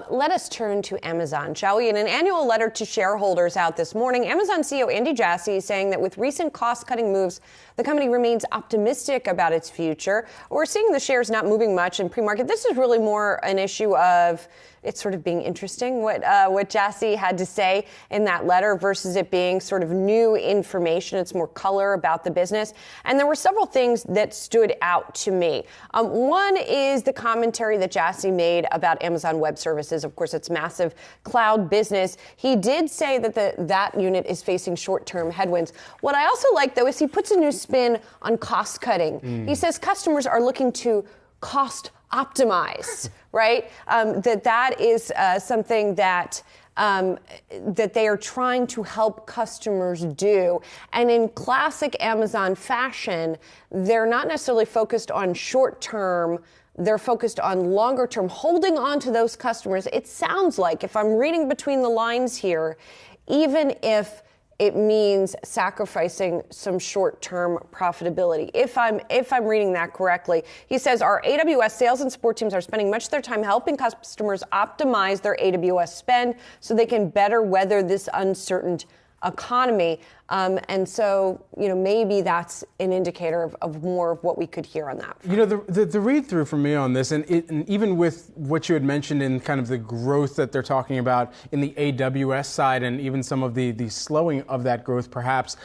Let us turn to Amazon, shall we? In an annual letter to shareholders out this morning, Amazon CEO Andy Jassy is saying that with recent cost-cutting moves, the company remains optimistic about its future. We're seeing the shares not moving much in pre-market. This is really more an issue of it's sort of being interesting what Jassy had to say in that letter versus it being sort of new information. It's more color about the business. And there were several things that stood out to me. One is the commentary that Jassy made about Amazon Web Services. Of course, it's massive cloud business. He did say that that unit is facing short-term headwinds. What I also like, though, is he puts a new spin on cost cutting. He says customers are looking to cost optimize, right? That is something that they are trying to help customers do. And in classic Amazon fashion, they're not necessarily focused on short term. They're focused on longer term, holding on to those customers. It sounds like, if I'm reading between the lines here, even if it means sacrificing some short-term profitability. If I'm reading that correctly, he says our AWS sales and support teams are spending much of their time helping customers optimize their AWS spend so they can better weather this uncertain economy. And so, maybe that's an indicator of more of what we could hear on that front. The read-through for me on this, and even with what you had mentioned in kind of the growth that they're talking about in the AWS side and even some of the slowing of that growth perhaps,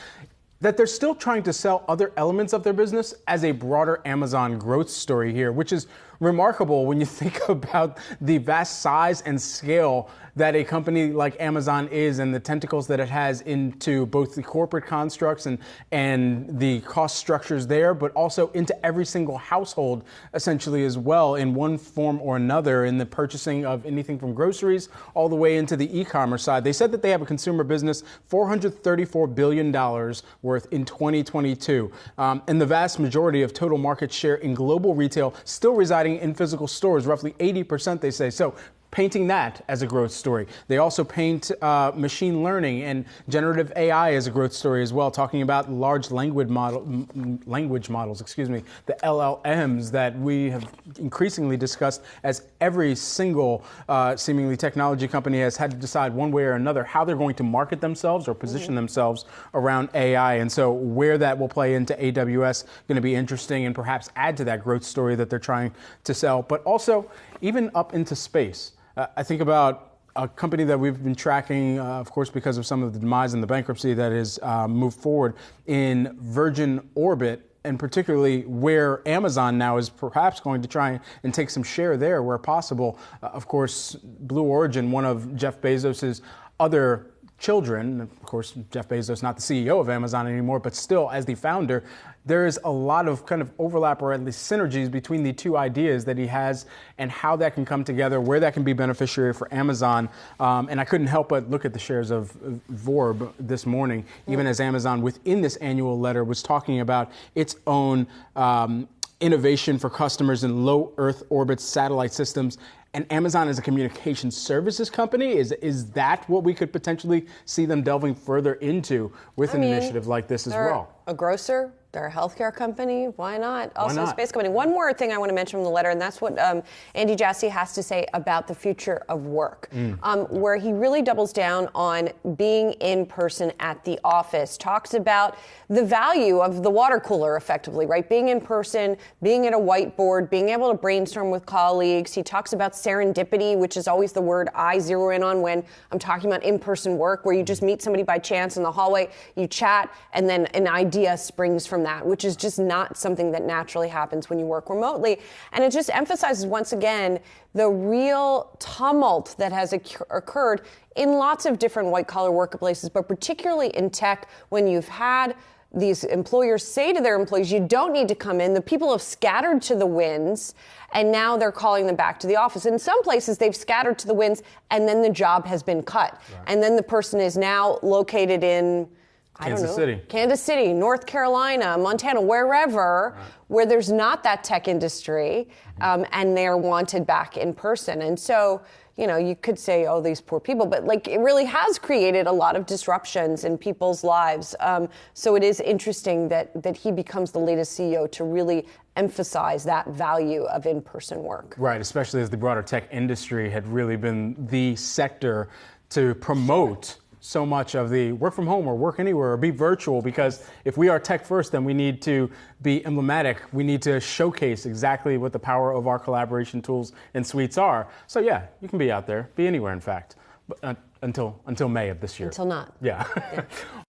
that they're still trying to sell other elements of their business as a broader Amazon growth story here, which is remarkable when you think about the vast size and scale that a company like Amazon is and the tentacles that it has into both the corporate constructs and the cost structures there, but also into every single household essentially as well in one form or another in the purchasing of anything from groceries all the way into the e-commerce side. They said that they have a consumer business $434 billion worth in 2022. And the vast majority of total market share in global retail still residing in physical stores, roughly 80%, they say. So painting that as a growth story. They also paint machine learning and generative AI as a growth story as well, talking about large language models, the LLMs that we have increasingly discussed as every single seemingly technology company has had to decide one way or another how they're going to market themselves or position themselves around AI. And so where that will play into AWS going to be interesting and perhaps add to that growth story that they're trying to sell, but also even up into space. I think about a company that we've been tracking, of course, because of some of the demise and the bankruptcy that has moved forward in Virgin Orbit, and particularly where Amazon now is perhaps going to try and take some share there where possible. Of course, Blue Origin, one of Jeff Bezos's other children, of course, Jeff Bezos, not the CEO of Amazon anymore, but still as the founder, there is a lot of kind of overlap or at least synergies between the two ideas that he has and how that can come together, where that can be beneficiary for Amazon. And I couldn't help but look at the shares of Vorb this morning, even as Amazon within this annual letter was talking about its own innovation for customers in low Earth orbit satellite systems. And Amazon as a communication services company, is that what we could potentially see them delving further into with an initiative like this as well? A grocer, they're a healthcare company. Why not? Also a space company. One more thing I want to mention from the letter, and that's what Andy Jassy has to say about the future of work, where he really doubles down on being in person at the office, talks about the value of the water cooler effectively, right? Being in person, being at a whiteboard, being able to brainstorm with colleagues. He talks about serendipity, which is always the word I zero in on when I'm talking about in-person work, where you just meet somebody by chance in the hallway, you chat, and then an idea springs from that, which is just not something that naturally happens when you work remotely. And it just emphasizes once again the real tumult that has occurred in lots of different white-collar workplaces, but particularly in tech, when you've had these employers say to their employees, you don't need to come in. The people have scattered to the winds, and now they're calling them back to the office. In some places, they've scattered to the winds, and then the job has been cut. Right. And then the person is now located in Kansas City, North Carolina, Montana, wherever, where there's not that tech industry, and they're wanted back in person. And so, you could say, oh, these poor people, but like it really has created a lot of disruptions in people's lives. So it is interesting that he becomes the latest CEO to really emphasize that value of in-person work. Right, especially as the broader tech industry had really been the sector to promote so much of the work from home or work anywhere or be virtual, because if we are tech first, then we need to be emblematic. We need to showcase exactly what the power of our collaboration tools and suites are. So yeah, you can be out there, be anywhere in fact, but, until May of this year. Until not. Yeah.